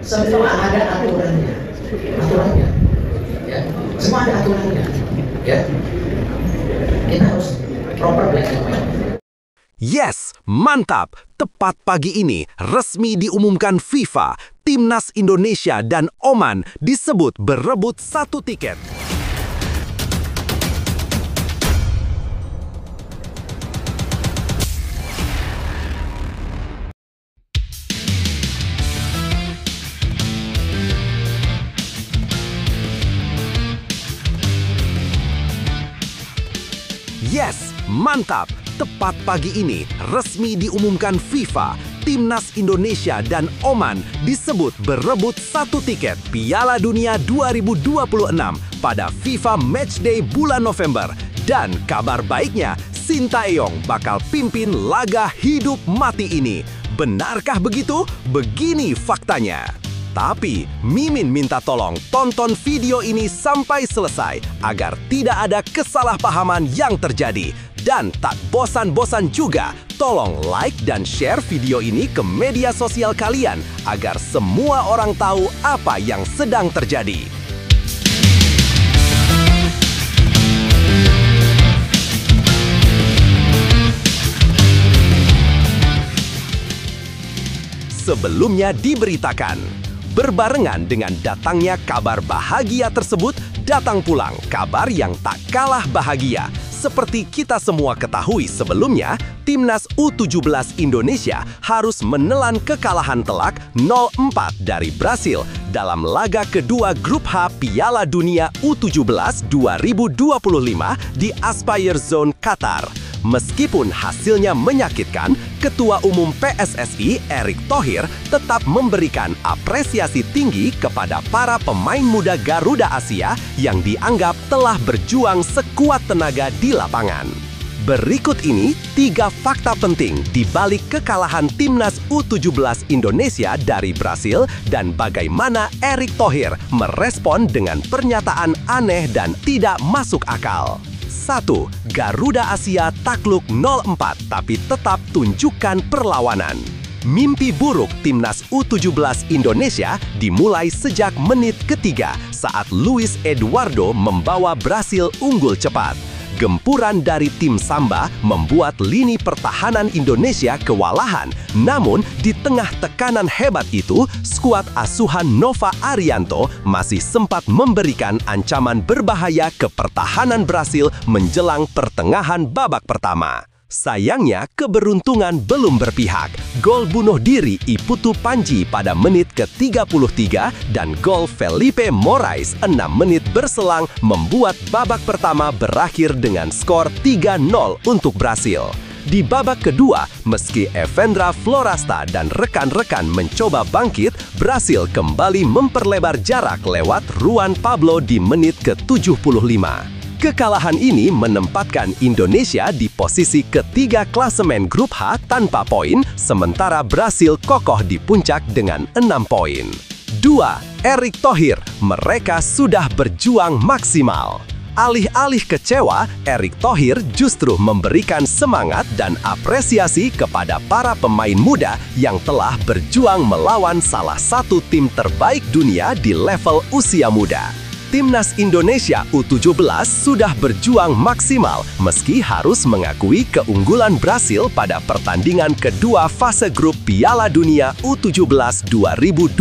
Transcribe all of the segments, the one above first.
Semua ada aturannya. Aturannya. Ya. Semua ada aturannya. Ya. Kita harus proper black and white. Yes, mantap! Tepat pagi ini resmi diumumkan FIFA, Timnas Indonesia dan Oman disebut berebut satu tiket. Yes, mantap! Tepat pagi ini resmi diumumkan FIFA, Timnas Indonesia dan Oman disebut berebut satu tiket Piala Dunia 2026 pada FIFA Matchday bulan November. Dan kabar baiknya, Sintayong bakal pimpin laga hidup mati ini. Benarkah begitu? Begini faktanya. Tapi, Mimin minta tolong tonton video ini sampai selesai agar tidak ada kesalahpahaman yang terjadi. Dan tak bosan-bosan juga, tolong like dan share video ini ke media sosial kalian agar semua orang tahu apa yang sedang terjadi. Sebelumnya diberitakan, berbarengan dengan datangnya kabar bahagia tersebut, datang pulang kabar yang tak kalah bahagia. Seperti kita semua ketahui sebelumnya, Timnas U17 Indonesia harus menelan kekalahan telak 0-4 dari Brasil dalam laga kedua Grup H Piala Dunia U17 2025 di Aspire Zone, Qatar. Meskipun hasilnya menyakitkan, Ketua Umum PSSI Erick Thohir tetap memberikan apresiasi tinggi kepada para pemain muda Garuda Asia yang dianggap telah berjuang sekuat tenaga di lapangan. Berikut ini 3 fakta penting di balik kekalahan Timnas U17 Indonesia dari Brasil dan bagaimana Erick Thohir merespon dengan pernyataan aneh dan tidak masuk akal. 1. Garuda Asia takluk 0-4 tapi tetap tunjukkan perlawanan. Mimpi buruk Timnas U17 Indonesia dimulai sejak menit ketiga saat Luis Eduardo membawa Brasil unggul cepat. Gempuran dari tim Samba membuat lini pertahanan Indonesia kewalahan. Namun, di tengah tekanan hebat itu, skuad asuhan Nova Arianto masih sempat memberikan ancaman berbahaya ke pertahanan Brasil menjelang pertengahan babak pertama. Sayangnya, keberuntungan belum berpihak. Gol bunuh diri Iputu Panji pada menit ke-33 dan gol Felipe Moraes 6 menit berselang membuat babak pertama berakhir dengan skor 3-0 untuk Brasil. Di babak kedua, meski Evandra Florasta dan rekan-rekan mencoba bangkit, Brasil kembali memperlebar jarak lewat Juan Pablo di menit ke-75. Kekalahan ini menempatkan Indonesia di posisi ketiga klasemen Grup H tanpa poin, sementara Brasil kokoh di puncak dengan 6 poin. 2. Erick Thohir, mereka sudah berjuang maksimal. Alih-alih kecewa, Erick Thohir justru memberikan semangat dan apresiasi kepada para pemain muda yang telah berjuang melawan salah satu tim terbaik dunia di level usia muda. Timnas Indonesia U17 sudah berjuang maksimal meski harus mengakui keunggulan Brasil pada pertandingan kedua fase grup Piala Dunia U17 2025,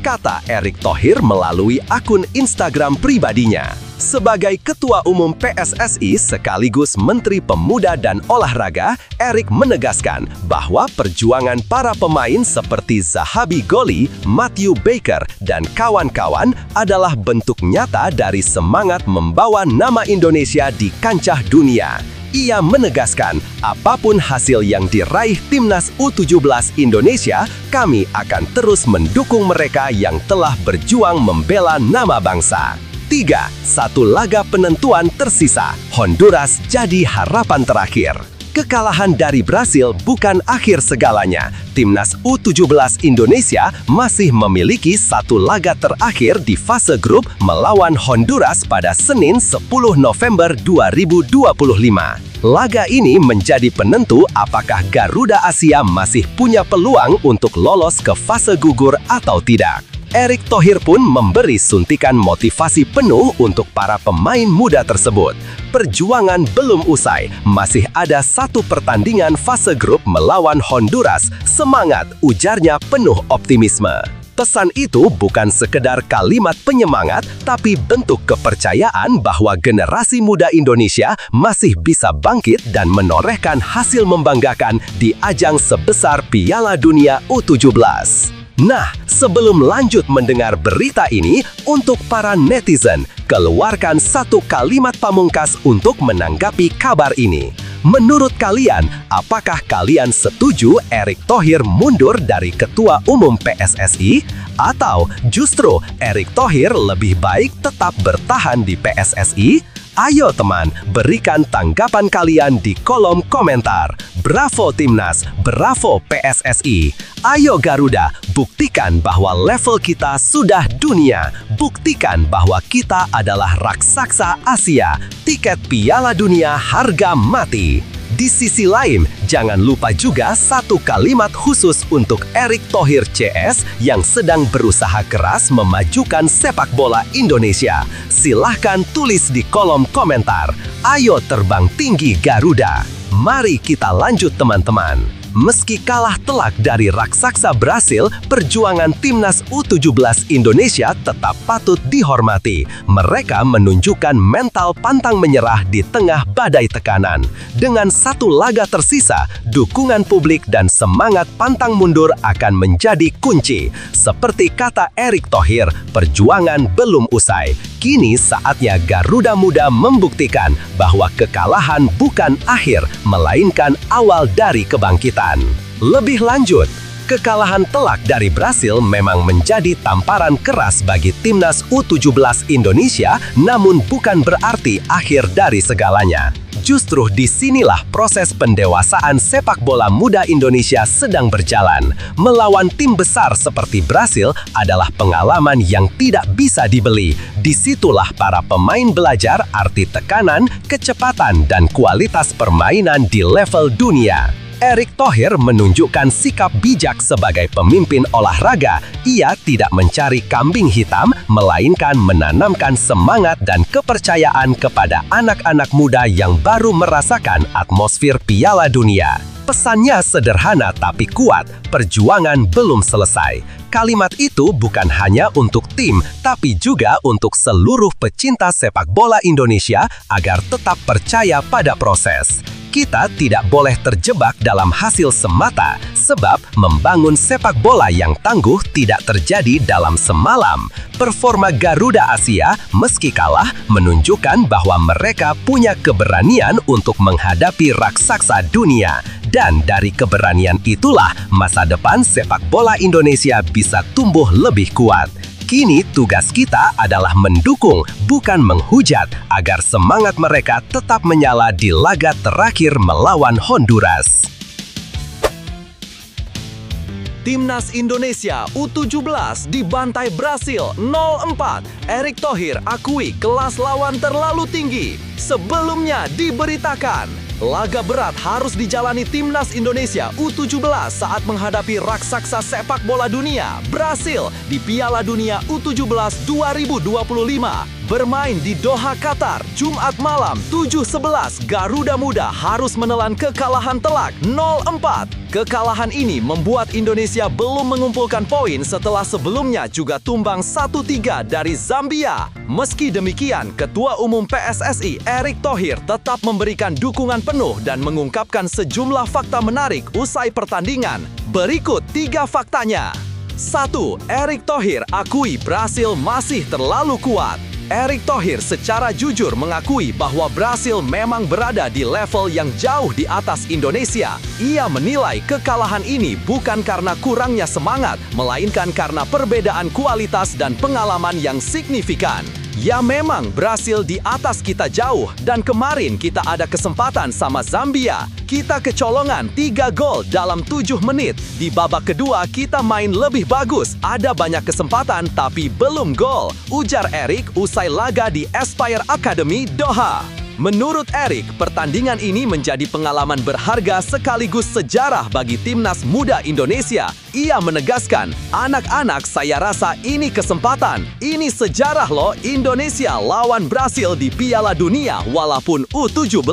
kata Erick Thohir melalui akun Instagram pribadinya. Sebagai Ketua Umum PSSI sekaligus Menteri Pemuda dan Olahraga, Erick menegaskan bahwa perjuangan para pemain seperti Zahabi Goli, Matthew Baker, dan kawan-kawan adalah bentuk nyata dari semangat membawa nama Indonesia di kancah dunia. Ia menegaskan, apapun hasil yang diraih Timnas U17 Indonesia, kami akan terus mendukung mereka yang telah berjuang membela nama bangsa. 3. Satu laga penentuan tersisa. Honduras jadi harapan terakhir. Kekalahan dari Brasil bukan akhir segalanya. Timnas U17 Indonesia masih memiliki satu laga terakhir di fase grup melawan Honduras pada Senin 10 November 2025. Laga ini menjadi penentu apakah Garuda Asia masih punya peluang untuk lolos ke fase gugur atau tidak. Erick Thohir pun memberi suntikan motivasi penuh untuk para pemain muda tersebut. Perjuangan belum usai, masih ada satu pertandingan fase grup melawan Honduras. Semangat, ujarnya penuh optimisme. Pesan itu bukan sekedar kalimat penyemangat, tapi bentuk kepercayaan bahwa generasi muda Indonesia masih bisa bangkit dan menorehkan hasil membanggakan di ajang sebesar Piala Dunia U17. Nah, sebelum lanjut mendengar berita ini, untuk para netizen, keluarkan satu kalimat pamungkas untuk menanggapi kabar ini. Menurut kalian, apakah kalian setuju Erick Thohir mundur dari Ketua Umum PSSI? Atau justru Erick Thohir lebih baik tetap bertahan di PSSI? Ayo teman, berikan tanggapan kalian di kolom komentar. Bravo Timnas, bravo PSSI. Ayo Garuda, buktikan bahwa level kita sudah dunia. Buktikan bahwa kita adalah raksasa Asia. Tiket Piala Dunia harga mati. Di sisi lain, jangan lupa juga satu kalimat khusus untuk Erick Thohir CS yang sedang berusaha keras memajukan sepak bola Indonesia. Silahkan tulis di kolom komentar. Ayo terbang tinggi Garuda. Mari kita lanjut teman-teman. Meski kalah telak dari raksasa Brasil, perjuangan Timnas U17 Indonesia tetap patut dihormati. Mereka menunjukkan mental pantang menyerah di tengah badai tekanan. Dengan satu laga tersisa, dukungan publik dan semangat pantang mundur akan menjadi kunci. Seperti kata Erick Thohir, perjuangan belum usai. Kini saatnya Garuda Muda membuktikan bahwa kekalahan bukan akhir, melainkan awal dari kebangkitan. Lebih lanjut, kekalahan telak dari Brasil memang menjadi tamparan keras bagi Timnas U17 Indonesia, namun bukan berarti akhir dari segalanya. Justru disinilah proses pendewasaan sepak bola muda Indonesia sedang berjalan. Melawan tim besar seperti Brasil adalah pengalaman yang tidak bisa dibeli. Disitulah para pemain belajar arti tekanan, kecepatan, dan kualitas permainan di level dunia. Erick Thohir menunjukkan sikap bijak sebagai pemimpin olahraga. Ia tidak mencari kambing hitam, melainkan menanamkan semangat dan kepercayaan kepada anak-anak muda yang baru merasakan atmosfer Piala Dunia. Pesannya sederhana tapi kuat, perjuangan belum selesai. Kalimat itu bukan hanya untuk tim, tapi juga untuk seluruh pecinta sepak bola Indonesia agar tetap percaya pada proses. Kita tidak boleh terjebak dalam hasil semata, sebab membangun sepak bola yang tangguh tidak terjadi dalam semalam. Performa Garuda Asia, meski kalah, menunjukkan bahwa mereka punya keberanian untuk menghadapi raksasa dunia. Dan dari keberanian itulah masa depan sepak bola Indonesia bisa tumbuh lebih kuat. Kini tugas kita adalah mendukung, bukan menghujat, agar semangat mereka tetap menyala di laga terakhir melawan Honduras. Timnas Indonesia U17 dibantai Brasil 0-4. Erick Thohir akui kelas lawan terlalu tinggi. Sebelumnya diberitakan, laga berat harus dijalani Timnas Indonesia U17 saat menghadapi raksasa sepak bola dunia, Brasil, di Piala Dunia U17 2025. Bermain di Doha, Qatar, Jumat malam 7-11, Garuda Muda harus menelan kekalahan telak 0-4. Kekalahan ini membuat Indonesia belum mengumpulkan poin setelah sebelumnya juga tumbang 1-3 dari Zambia. Meski demikian, Ketua Umum PSSI Erick Thohir tetap memberikan dukungan penuh dan mengungkapkan sejumlah fakta menarik usai pertandingan. Berikut 3 faktanya. 1. Erick Thohir akui Brasil masih terlalu kuat. Erick Thohir secara jujur mengakui bahwa Brasil memang berada di level yang jauh di atas Indonesia. Ia menilai kekalahan ini bukan karena kurangnya semangat, melainkan karena perbedaan kualitas dan pengalaman yang signifikan. Ya memang Brasil di atas kita jauh, dan kemarin kita ada kesempatan sama Zambia. Kita kecolongan 3 gol dalam 7 menit. Di babak kedua kita main lebih bagus, ada banyak kesempatan tapi belum gol, ujar Erick usai laga di Aspire Academy, Doha. Menurut Erik, pertandingan ini menjadi pengalaman berharga sekaligus sejarah bagi timnas muda Indonesia. Ia menegaskan, anak-anak, saya rasa ini kesempatan. Ini sejarah loh, Indonesia lawan Brasil di Piala Dunia walaupun U17.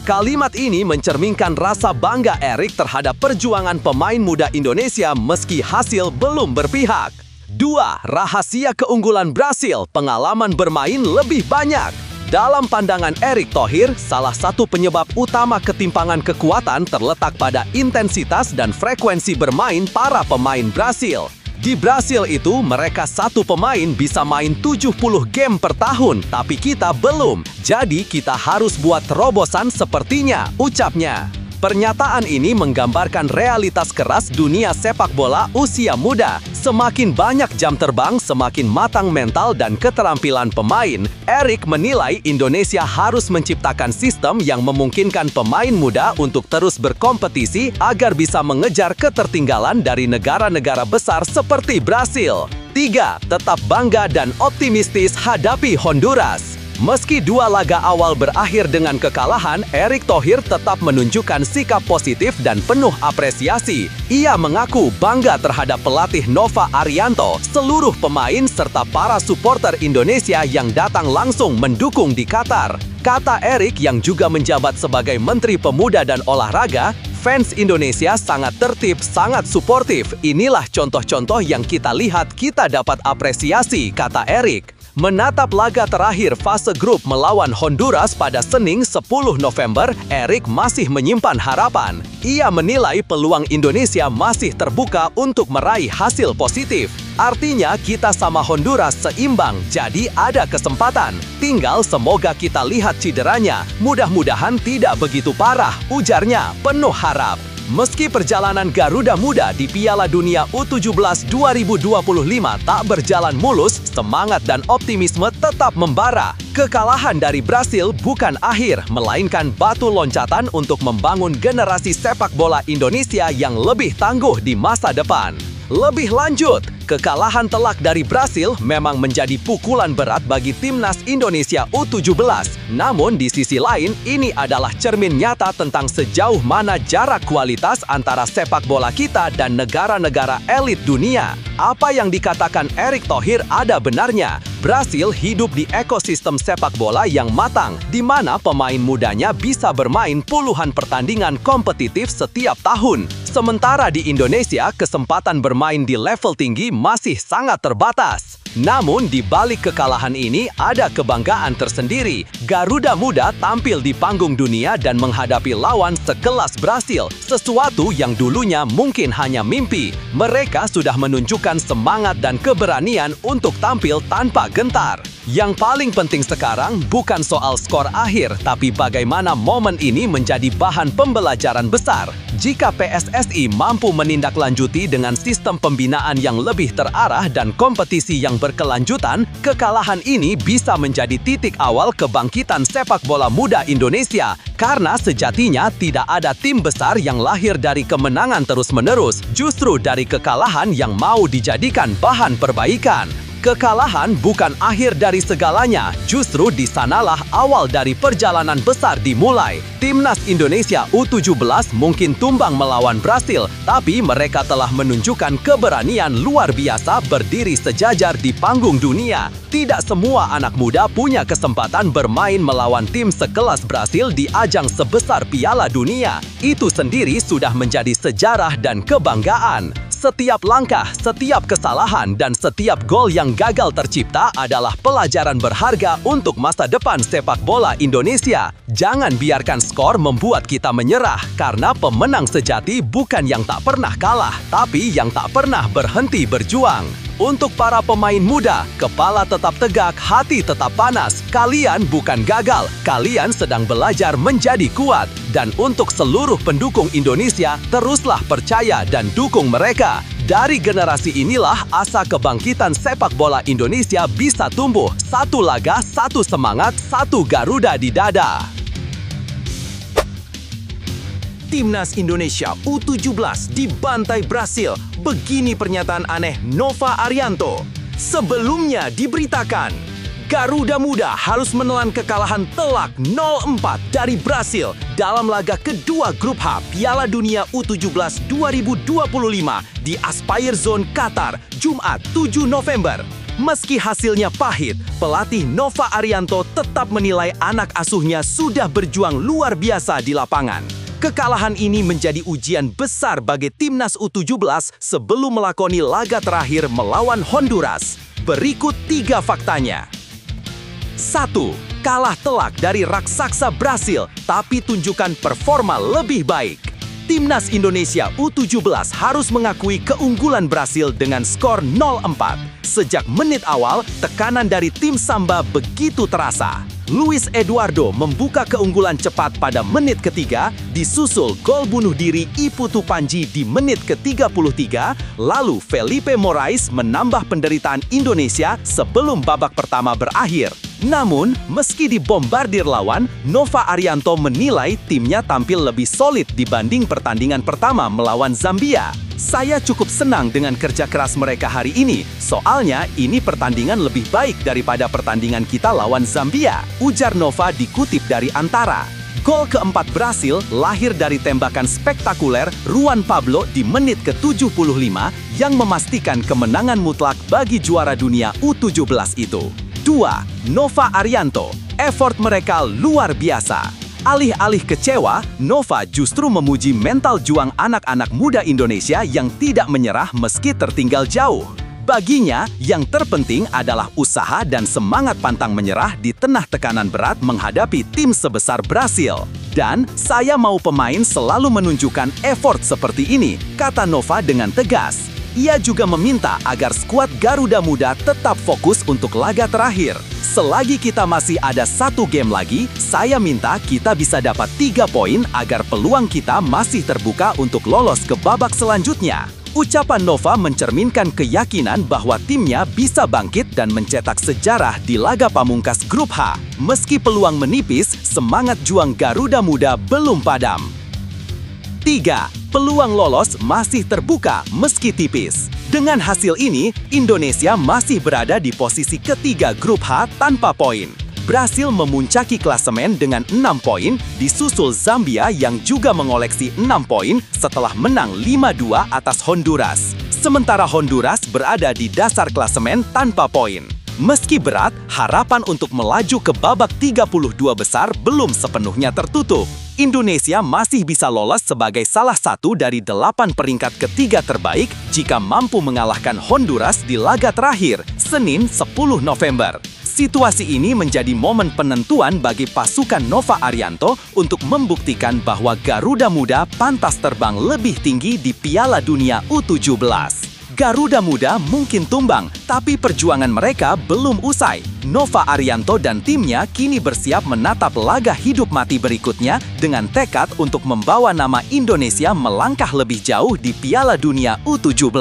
Kalimat ini mencerminkan rasa bangga Erik terhadap perjuangan pemain muda Indonesia meski hasil belum berpihak. 2. Rahasia keunggulan Brasil, pengalaman bermain lebih banyak. Dalam pandangan Erick Thohir, salah satu penyebab utama ketimpangan kekuatan terletak pada intensitas dan frekuensi bermain para pemain Brasil. Di Brasil itu, mereka satu pemain bisa main 70 game per tahun, tapi kita belum. Jadi kita harus buat terobosan sepertinya, ucapnya. Pernyataan ini menggambarkan realitas keras dunia sepak bola usia muda. Semakin banyak jam terbang, semakin matang mental dan keterampilan pemain. Erik menilai Indonesia harus menciptakan sistem yang memungkinkan pemain muda untuk terus berkompetisi agar bisa mengejar ketertinggalan dari negara-negara besar seperti Brasil. 3. Tetap bangga dan optimistis hadapi Honduras. Meski dua laga awal berakhir dengan kekalahan, Erick Thohir tetap menunjukkan sikap positif dan penuh apresiasi. Ia mengaku bangga terhadap pelatih Nova Arianto, seluruh pemain serta para supporter Indonesia yang datang langsung mendukung di Qatar. Kata Erick yang juga menjabat sebagai Menteri Pemuda dan Olahraga, fans Indonesia sangat tertib, sangat suportif. Inilah contoh-contoh yang kita lihat, kita dapat apresiasi, kata Erick. Menatap laga terakhir fase grup melawan Honduras pada Senin 10 November, Erik masih menyimpan harapan. Ia menilai peluang Indonesia masih terbuka untuk meraih hasil positif. Artinya kita sama Honduras seimbang, jadi ada kesempatan. Tinggal semoga kita lihat cederanya. Mudah-mudahan tidak begitu parah, ujarnya penuh harap. Meski perjalanan Garuda Muda di Piala Dunia U17 2025 tak berjalan mulus, semangat dan optimisme tetap membara. Kekalahan dari Brasil bukan akhir, melainkan batu loncatan untuk membangun generasi sepak bola Indonesia yang lebih tangguh di masa depan. Lebih lanjut, kekalahan telak dari Brasil memang menjadi pukulan berat bagi timnas Indonesia U17. Namun di sisi lain, ini adalah cermin nyata tentang sejauh mana jarak kualitas antara sepak bola kita dan negara-negara elit dunia. Apa yang dikatakan Erick Thohir ada benarnya. Brasil hidup di ekosistem sepak bola yang matang, di mana pemain mudanya bisa bermain puluhan pertandingan kompetitif setiap tahun. Sementara di Indonesia, kesempatan bermain di level tinggi masih sangat terbatas. Namun di balik kekalahan ini ada kebanggaan tersendiri. Garuda Muda tampil di panggung dunia dan menghadapi lawan sekelas Brasil, sesuatu yang dulunya mungkin hanya mimpi. Mereka sudah menunjukkan semangat dan keberanian untuk tampil tanpa gentar. Yang paling penting sekarang bukan soal skor akhir, tapi bagaimana momen ini menjadi bahan pembelajaran besar. Jika PSSI mampu menindaklanjuti dengan sistem pembinaan yang lebih terarah dan kompetisi yang berkelanjutan, kekalahan ini bisa menjadi titik awal kebangkitan sepak bola muda Indonesia. Karena sejatinya tidak ada tim besar yang lahir dari kemenangan terus-menerus, justru dari kekalahan yang mau dijadikan bahan perbaikan. Kekalahan bukan akhir dari segalanya, justru di sanalah awal dari perjalanan besar dimulai. Timnas Indonesia U17 mungkin tumbang melawan Brasil, tapi mereka telah menunjukkan keberanian luar biasa berdiri sejajar di panggung dunia. Tidak semua anak muda punya kesempatan bermain melawan tim sekelas Brasil di ajang sebesar Piala Dunia. Itu sendiri sudah menjadi sejarah dan kebanggaan. Setiap langkah, setiap kesalahan, dan setiap gol yang gagal tercipta adalah pelajaran berharga untuk masa depan sepak bola Indonesia. Jangan biarkan skor membuat kita menyerah, karena pemenang sejati bukan yang tak pernah kalah, tapi yang tak pernah berhenti berjuang. Untuk para pemain muda, kepala tetap tegak, hati tetap panas. Kalian bukan gagal, kalian sedang belajar menjadi kuat. Dan untuk seluruh pendukung Indonesia, teruslah percaya dan dukung mereka. Dari generasi inilah asa kebangkitan sepak bola Indonesia bisa tumbuh. Satu laga, satu semangat, satu Garuda di dada. Timnas Indonesia U17 dibantai Brasil. Begini pernyataan aneh Nova Arianto. Sebelumnya diberitakan, Garuda Muda harus menelan kekalahan telak 0-4 dari Brasil dalam laga kedua Grup H Piala Dunia U17 2025 di Aspire Zone, Qatar, Jumat 7 November. Meski hasilnya pahit, pelatih Nova Arianto tetap menilai anak asuhnya sudah berjuang luar biasa di lapangan. Kekalahan ini menjadi ujian besar bagi timnas U17 sebelum melakoni laga terakhir melawan Honduras. Berikut 3 faktanya. 1. Kalah telak dari raksasa Brasil, tapi tunjukkan performa lebih baik. Timnas Indonesia U17 harus mengakui keunggulan Brasil dengan skor 0-4. Sejak menit awal, tekanan dari tim Samba begitu terasa. Luis Eduardo membuka keunggulan cepat pada menit ketiga, disusul gol bunuh diri Iputu Panji di menit ke-33, lalu Felipe Moraes menambah penderitaan Indonesia sebelum babak pertama berakhir. Namun, meski dibombardir lawan, Nova Arianto menilai timnya tampil lebih solid dibanding pertandingan pertama melawan Zambia. Saya cukup senang dengan kerja keras mereka hari ini, soalnya ini pertandingan lebih baik daripada pertandingan kita lawan Zambia, ujar Nova dikutip dari Antara. Gol keempat Brasil lahir dari tembakan spektakuler Juan Pablo di menit ke-75 yang memastikan kemenangan mutlak bagi juara dunia U17 itu. 2. Nova Arianto, effort mereka luar biasa. Alih-alih kecewa, Nova justru memuji mental juang anak-anak muda Indonesia yang tidak menyerah meski tertinggal jauh. Baginya, yang terpenting adalah usaha dan semangat pantang menyerah di tengah tekanan berat menghadapi tim sebesar Brasil. Dan saya mau pemain selalu menunjukkan effort seperti ini, kata Nova dengan tegas. Ia juga meminta agar skuad Garuda Muda tetap fokus untuk laga terakhir. Selagi kita masih ada 1 game lagi, saya minta kita bisa dapat 3 poin agar peluang kita masih terbuka untuk lolos ke babak selanjutnya. Ucapan Nova mencerminkan keyakinan bahwa timnya bisa bangkit dan mencetak sejarah di laga pamungkas Grup H. Meski peluang menipis, semangat juang Garuda Muda belum padam. 3. Peluang lolos masih terbuka meski tipis. Dengan hasil ini, Indonesia masih berada di posisi ketiga Grup H tanpa poin. Brasil memuncaki klasemen dengan 6 poin, disusul Zambia yang juga mengoleksi 6 poin setelah menang 5-2 atas Honduras. Sementara Honduras berada di dasar klasemen tanpa poin. Meski berat, harapan untuk melaju ke babak 32 besar belum sepenuhnya tertutup. Indonesia masih bisa lolos sebagai salah satu dari 8 peringkat ketiga terbaik jika mampu mengalahkan Honduras di laga terakhir, Senin 10 November. Situasi ini menjadi momen penentuan bagi pasukan Nova Arianto untuk membuktikan bahwa Garuda Muda pantas terbang lebih tinggi di Piala Dunia U17. Garuda Muda mungkin tumbang, tapi perjuangan mereka belum usai. Nova Arianto dan timnya kini bersiap menatap laga hidup mati berikutnya dengan tekad untuk membawa nama Indonesia melangkah lebih jauh di Piala Dunia U17.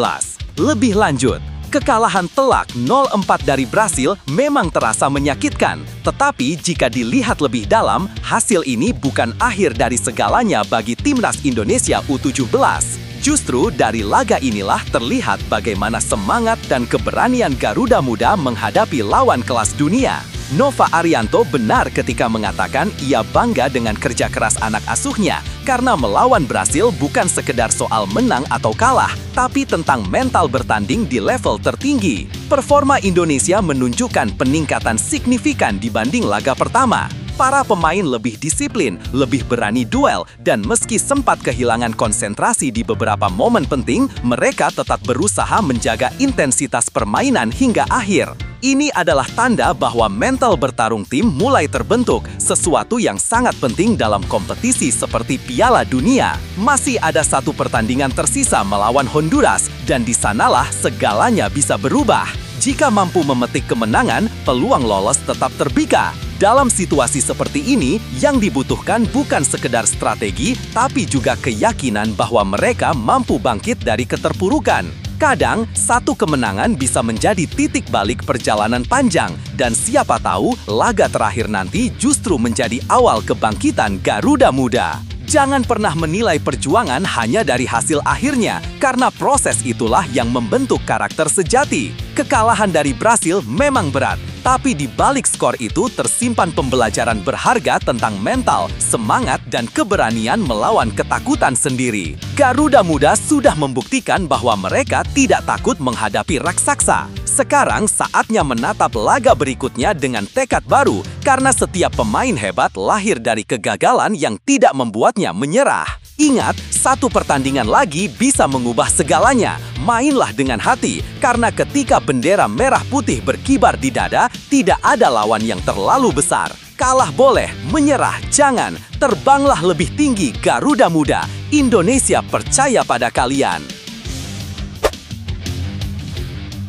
Lebih lanjut, kekalahan telak 0-4 dari Brasil memang terasa menyakitkan. Tetapi jika dilihat lebih dalam, hasil ini bukan akhir dari segalanya bagi timnas Indonesia U17. Justru dari laga inilah terlihat bagaimana semangat dan keberanian Garuda Muda menghadapi lawan kelas dunia. Nova Arianto benar ketika mengatakan ia bangga dengan kerja keras anak asuhnya karena melawan Brasil bukan sekedar soal menang atau kalah, tapi tentang mental bertanding di level tertinggi. Performa Indonesia menunjukkan peningkatan signifikan dibanding laga pertama. Para pemain lebih disiplin, lebih berani duel, dan meski sempat kehilangan konsentrasi di beberapa momen penting, mereka tetap berusaha menjaga intensitas permainan hingga akhir. Ini adalah tanda bahwa mental bertarung tim mulai terbentuk, sesuatu yang sangat penting dalam kompetisi seperti Piala Dunia. Masih ada 1 pertandingan tersisa melawan Honduras, dan di sanalah segalanya bisa berubah. Jika mampu memetik kemenangan, peluang lolos tetap terbuka. Dalam situasi seperti ini, yang dibutuhkan bukan sekedar strategi, tapi juga keyakinan bahwa mereka mampu bangkit dari keterpurukan. Kadang, 1 kemenangan bisa menjadi titik balik perjalanan panjang, dan siapa tahu laga terakhir nanti justru menjadi awal kebangkitan Garuda Muda. Jangan pernah menilai perjuangan hanya dari hasil akhirnya, karena proses itulah yang membentuk karakter sejati. Kekalahan dari Brasil memang berat, Tapi di balik skor itu tersimpan pembelajaran berharga tentang mental, semangat, dan keberanian melawan ketakutan sendiri. Garuda Muda sudah membuktikan bahwa mereka tidak takut menghadapi raksasa. Sekarang saatnya menatap laga berikutnya dengan tekad baru, karena setiap pemain hebat lahir dari kegagalan yang tidak membuatnya menyerah. Ingat, satu pertandingan lagi bisa mengubah segalanya. Mainlah dengan hati, karena ketika bendera merah putih berkibar di dada, tidak ada lawan yang terlalu besar. Kalah boleh, menyerah jangan. Terbanglah lebih tinggi Garuda Muda. Indonesia percaya pada kalian.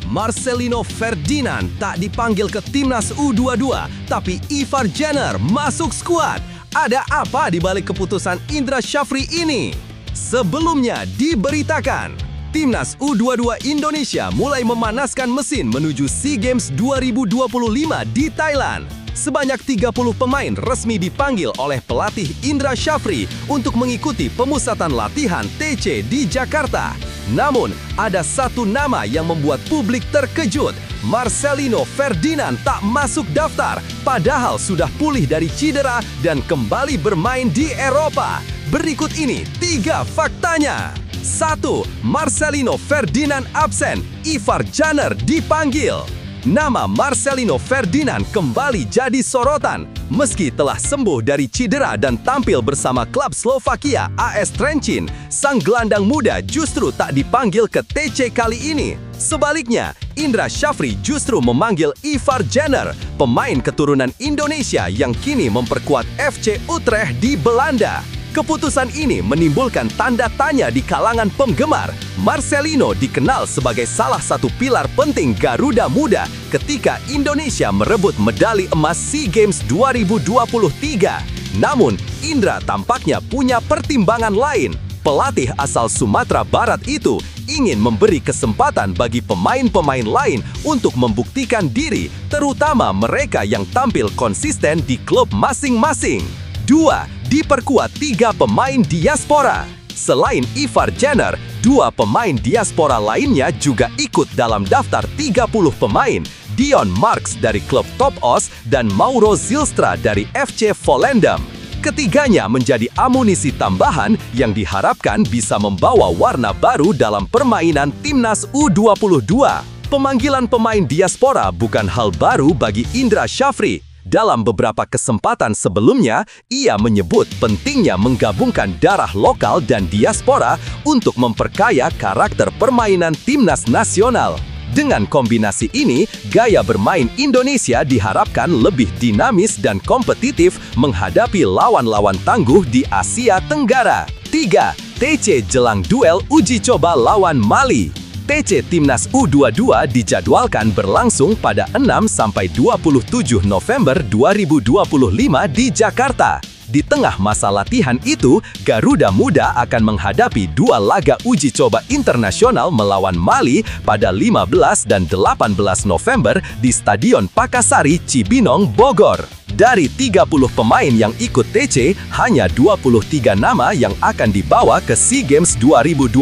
Marcelino Ferdinand tak dipanggil ke timnas U22, tapi Ivar Jenner masuk skuad. Ada apa di balik keputusan Indra Syafri ini? Sebelumnya diberitakan, timnas U22 Indonesia mulai memanaskan mesin menuju SEA Games 2025 di Thailand. Sebanyak 30 pemain resmi dipanggil oleh pelatih Indra Syafri untuk mengikuti pemusatan latihan TC di Jakarta. Namun, ada satu nama yang membuat publik terkejut. Marcelino Ferdinand tak masuk daftar, padahal sudah pulih dari cedera dan kembali bermain di Eropa. Berikut ini 3 faktanya. 1. Marcelino Ferdinand absen, Ivar Jenner dipanggil. Nama Marcelino Ferdinand kembali jadi sorotan. Meski telah sembuh dari cedera dan tampil bersama klub Slovakia AS Trenčín, sang gelandang muda justru tak dipanggil ke TC kali ini. Sebaliknya, Indra Syafri justru memanggil Ivar Jenner, pemain keturunan Indonesia yang kini memperkuat FC Utrecht di Belanda. Keputusan ini menimbulkan tanda tanya di kalangan penggemar. Marcelino dikenal sebagai salah satu pilar penting Garuda Muda ketika Indonesia merebut medali emas SEA Games 2023. Namun, Indra tampaknya punya pertimbangan lain. Pelatih asal Sumatera Barat itu ingin memberi kesempatan bagi pemain-pemain lain untuk membuktikan diri, terutama mereka yang tampil konsisten di klub masing-masing. 2. Diperkuat 3 pemain diaspora. Selain Ivar Jenner, 2 pemain diaspora lainnya juga ikut dalam daftar 30 pemain. Dion Marks dari klub Top Os dan Mauro Zylstra dari FC Volendam. Ketiganya menjadi amunisi tambahan yang diharapkan bisa membawa warna baru dalam permainan timnas U22. Pemanggilan pemain diaspora bukan hal baru bagi Indra Syafri. Dalam beberapa kesempatan sebelumnya, ia menyebut pentingnya menggabungkan darah lokal dan diaspora untuk memperkaya karakter permainan timnas nasional. Dengan kombinasi ini, gaya bermain Indonesia diharapkan lebih dinamis dan kompetitif menghadapi lawan-lawan tangguh di Asia Tenggara. 3. TC jelang duel uji coba lawan Mali. TC Timnas U22 dijadwalkan berlangsung pada 6-27 November 2025 di Jakarta. Di tengah masa latihan itu, Garuda Muda akan menghadapi 2 laga uji coba internasional melawan Mali pada 15 dan 18 November di Stadion Pakansari, Cibinong, Bogor. Dari 30 pemain yang ikut TC, hanya 23 nama yang akan dibawa ke SEA Games 2025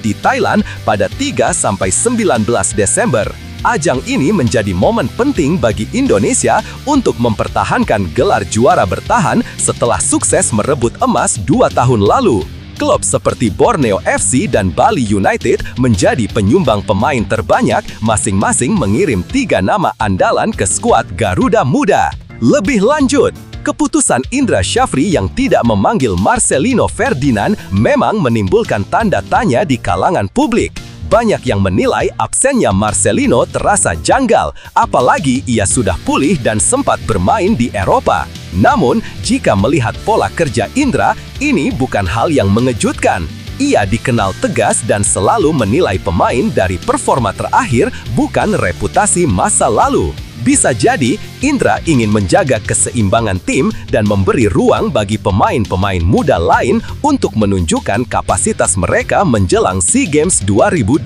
di Thailand pada 3-19 Desember. Ajang ini menjadi momen penting bagi Indonesia untuk mempertahankan gelar juara bertahan setelah sukses merebut emas 2 tahun lalu. Klub seperti Borneo FC dan Bali United menjadi penyumbang pemain terbanyak, masing-masing mengirim 3 nama andalan ke skuad Garuda Muda. Lebih lanjut, keputusan Indra Syafri yang tidak memanggil Marcelino Ferdinand memang menimbulkan tanda tanya di kalangan publik. Banyak yang menilai absennya Marcelino terasa janggal, apalagi ia sudah pulih dan sempat bermain di Eropa. Namun, jika melihat pola kerja Indra, ini bukan hal yang mengejutkan. Ia dikenal tegas dan selalu menilai pemain dari performa terakhir, bukan reputasi masa lalu. Bisa jadi, Indra ingin menjaga keseimbangan tim dan memberi ruang bagi pemain-pemain muda lain untuk menunjukkan kapasitas mereka menjelang SEA Games 2025.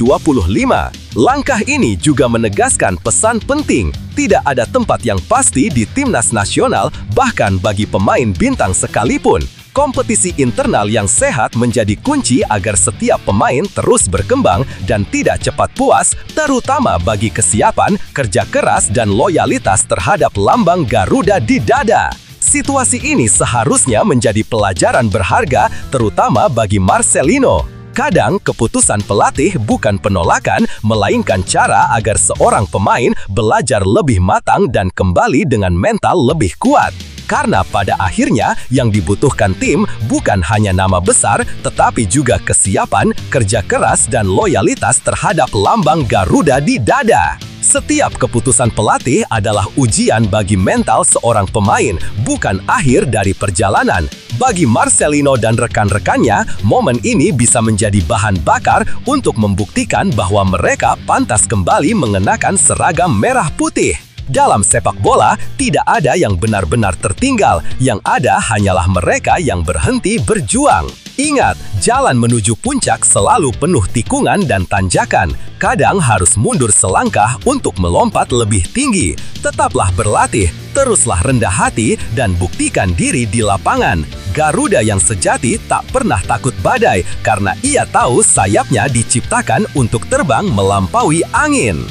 Langkah ini juga menegaskan pesan penting, tidak ada tempat yang pasti di timnas nasional, bahkan bagi pemain bintang sekalipun. Kompetisi internal yang sehat menjadi kunci agar setiap pemain terus berkembang dan tidak cepat puas, terutama bagi kesiapan, kerja keras, dan loyalitas terhadap lambang Garuda di dada. Situasi ini seharusnya menjadi pelajaran berharga, terutama bagi Marcelino. Kadang, keputusan pelatih bukan penolakan, melainkan cara agar seorang pemain belajar lebih matang dan kembali dengan mental lebih kuat. Karena pada akhirnya yang dibutuhkan tim bukan hanya nama besar, tetapi juga kesiapan, kerja keras, dan loyalitas terhadap lambang Garuda di dada. Setiap keputusan pelatih adalah ujian bagi mental seorang pemain, bukan akhir dari perjalanan. Bagi Marcelino dan rekan-rekannya, momen ini bisa menjadi bahan bakar untuk membuktikan bahwa mereka pantas kembali mengenakan seragam merah putih. Dalam sepak bola, tidak ada yang benar-benar tertinggal, yang ada hanyalah mereka yang berhenti berjuang. Ingat, jalan menuju puncak selalu penuh tikungan dan tanjakan. Kadang harus mundur selangkah untuk melompat lebih tinggi. Tetaplah berlatih, teruslah rendah hati, dan buktikan diri di lapangan. Garuda yang sejati tak pernah takut badai, karena ia tahu sayapnya diciptakan untuk terbang melampaui angin.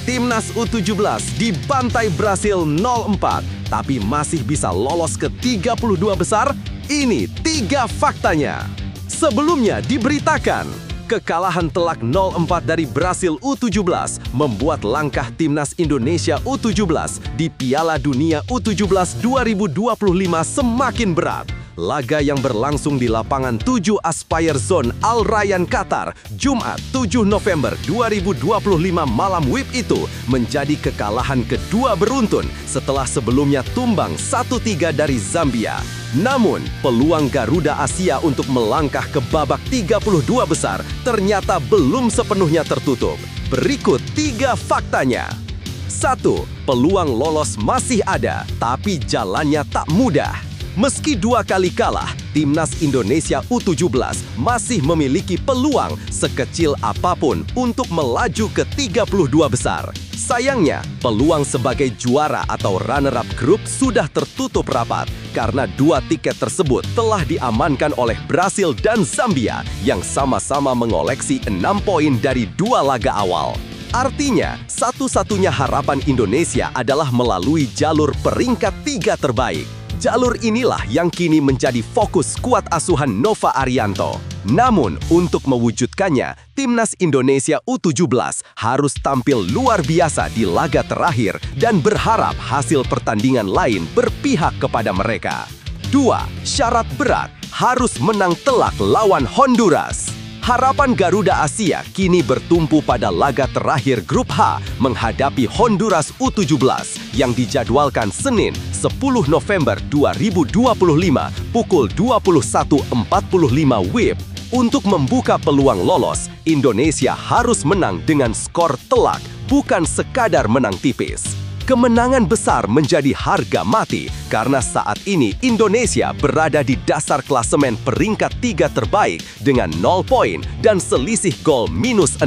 Timnas U17 dibantai Brasil 0-4, tapi masih bisa lolos ke 32 besar. Ini 3 faktanya. Sebelumnya diberitakan, kekalahan telak 0-4 dari Brasil U17 membuat langkah Timnas Indonesia U17 di Piala Dunia U17 2025 semakin berat. Laga yang berlangsung di lapangan 7 Aspire Zone Al Rayyan Qatar, Jumat 7 November 2025 malam WIB itu menjadi kekalahan kedua beruntun setelah sebelumnya tumbang 1-3 dari Zambia. Namun, peluang Garuda Asia untuk melangkah ke babak 32 besar ternyata belum sepenuhnya tertutup. Berikut 3 faktanya. 1. Peluang lolos masih ada, tapi jalannya tak mudah. Meski 2 kali kalah, Timnas Indonesia U17 masih memiliki peluang sekecil apapun untuk melaju ke 32 besar. Sayangnya, peluang sebagai juara atau runner-up grup sudah tertutup rapat karena 2 tiket tersebut telah diamankan oleh Brasil dan Zambia yang sama-sama mengoleksi 6 poin dari 2 laga awal. Artinya, satu-satunya harapan Indonesia adalah melalui jalur peringkat 3 terbaik. Jalur inilah yang kini menjadi fokus skuad asuhan Nova Arianto. Namun, untuk mewujudkannya, Timnas Indonesia U17 harus tampil luar biasa di laga terakhir dan berharap hasil pertandingan lain berpihak kepada mereka. 2. Syarat berat, harus menang telak lawan Honduras. Harapan Garuda Asia kini bertumpu pada laga terakhir Grup H menghadapi Honduras U17 yang dijadwalkan Senin 10 November 2025 pukul 21.45 WIB. Untuk membuka peluang lolos, Indonesia harus menang dengan skor telak, bukan sekadar menang tipis. Kemenangan besar menjadi harga mati karena saat ini Indonesia berada di dasar klasemen peringkat 3 terbaik dengan 0 poin dan selisih gol -6.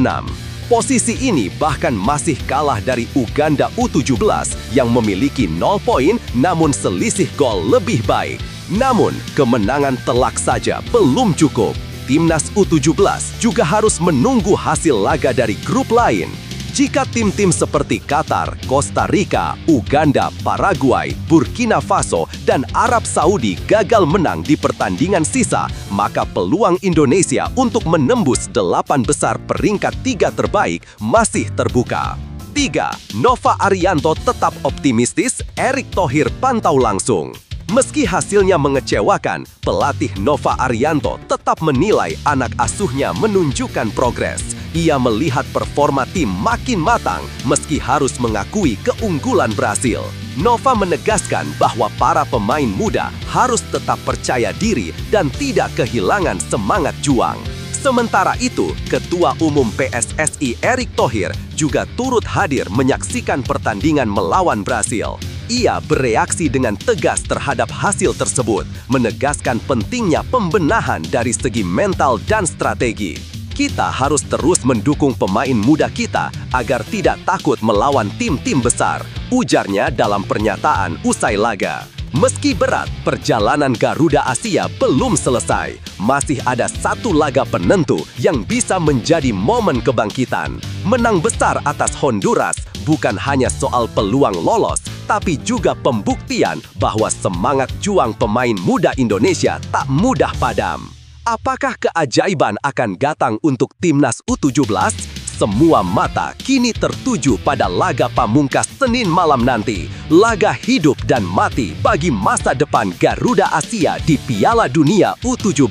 Posisi ini bahkan masih kalah dari Uganda U17 yang memiliki 0 poin namun selisih gol lebih baik. Namun, kemenangan telak saja belum cukup. Timnas U17 juga harus menunggu hasil laga dari grup lain. Jika tim-tim seperti Qatar, Costa Rica, Uganda, Paraguay, Burkina Faso, dan Arab Saudi gagal menang di pertandingan sisa, maka peluang Indonesia untuk menembus 8 besar peringkat 3 terbaik masih terbuka. 3. Nova Arianto tetap optimistis, Erick Thohir pantau langsung. Meski hasilnya mengecewakan, pelatih Nova Arianto tetap menilai anak asuhnya menunjukkan progres. Ia melihat performa tim makin matang meski harus mengakui keunggulan Brasil. Nova menegaskan bahwa para pemain muda harus tetap percaya diri dan tidak kehilangan semangat juang. Sementara itu, Ketua Umum PSSI Erick Thohir juga turut hadir menyaksikan pertandingan melawan Brasil. Ia bereaksi dengan tegas terhadap hasil tersebut, menegaskan pentingnya pembenahan dari segi mental dan strategi. Kita harus terus mendukung pemain muda kita agar tidak takut melawan tim-tim besar, ujarnya dalam pernyataan usai laga. Meski berat, perjalanan Garuda Asia belum selesai. Masih ada satu laga penentu yang bisa menjadi momen kebangkitan. Menang besar atas Honduras bukan hanya soal peluang lolos, tapi juga pembuktian bahwa semangat juang pemain muda Indonesia tak mudah padam. Apakah keajaiban akan datang untuk Timnas U17? Semua mata kini tertuju pada laga pamungkas Senin malam nanti. Laga hidup dan mati bagi masa depan Garuda Asia di Piala Dunia U17.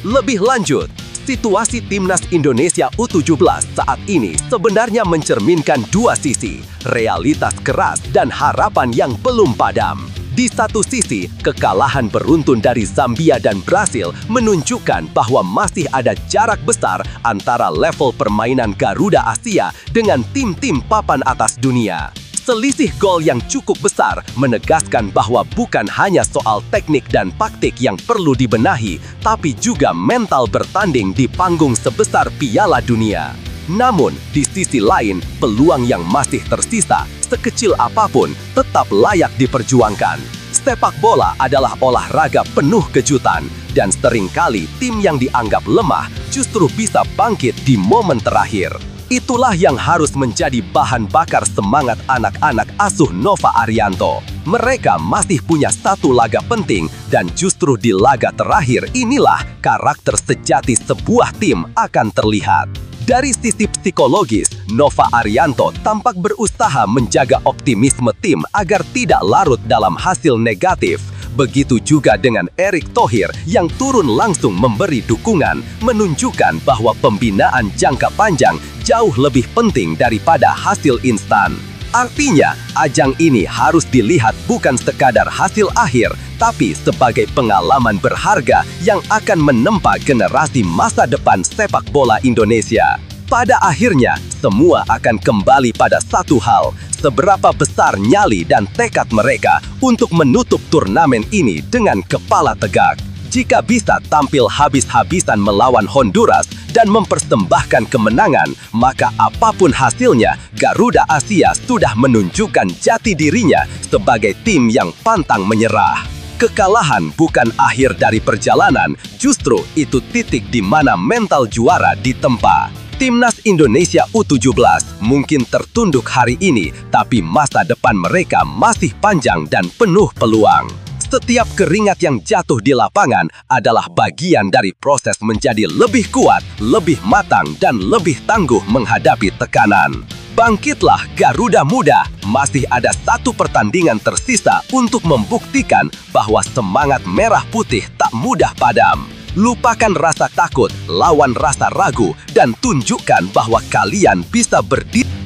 Lebih lanjut, situasi Timnas Indonesia U17 saat ini sebenarnya mencerminkan dua sisi, realitas keras dan harapan yang belum padam. Di satu sisi, kekalahan beruntun dari Zambia dan Brasil menunjukkan bahwa masih ada jarak besar antara level permainan Garuda Asia dengan tim-tim papan atas dunia. Selisih gol yang cukup besar menegaskan bahwa bukan hanya soal teknik dan taktik yang perlu dibenahi, tapi juga mental bertanding di panggung sebesar Piala Dunia. Namun, di sisi lain, peluang yang masih tersisa, sekecil apapun, tetap layak diperjuangkan. Sepak bola adalah olahraga penuh kejutan, dan seringkali tim yang dianggap lemah justru bisa bangkit di momen terakhir. Itulah yang harus menjadi bahan bakar semangat anak-anak asuh Nova Arianto. Mereka masih punya satu laga penting, dan justru di laga terakhir inilah karakter sejati sebuah tim akan terlihat. Dari sisi psikologis, Nova Arianto tampak berusaha menjaga optimisme tim agar tidak larut dalam hasil negatif. Begitu juga dengan Erick Thohir yang turun langsung memberi dukungan, menunjukkan bahwa pembinaan jangka panjang jauh lebih penting daripada hasil instan. Artinya, ajang ini harus dilihat bukan sekadar hasil akhir, tapi sebagai pengalaman berharga yang akan menempa generasi masa depan sepak bola Indonesia. Pada akhirnya, semua akan kembali pada satu hal, seberapa besar nyali dan tekad mereka untuk menutup turnamen ini dengan kepala tegak. Jika bisa tampil habis-habisan melawan Honduras dan mempersembahkan kemenangan, maka apapun hasilnya, Garuda Asia sudah menunjukkan jati dirinya sebagai tim yang pantang menyerah. Kekalahan bukan akhir dari perjalanan, justru itu titik di mana mental juara ditempa. Timnas Indonesia U17 mungkin tertunduk hari ini, tapi masa depan mereka masih panjang dan penuh peluang. Setiap keringat yang jatuh di lapangan adalah bagian dari proses menjadi lebih kuat, lebih matang, dan lebih tangguh menghadapi tekanan. Bangkitlah Garuda Muda, masih ada satu pertandingan tersisa untuk membuktikan bahwa semangat merah putih tak mudah padam. Lupakan rasa takut, lawan rasa ragu, dan tunjukkan bahwa kalian bisa berdiri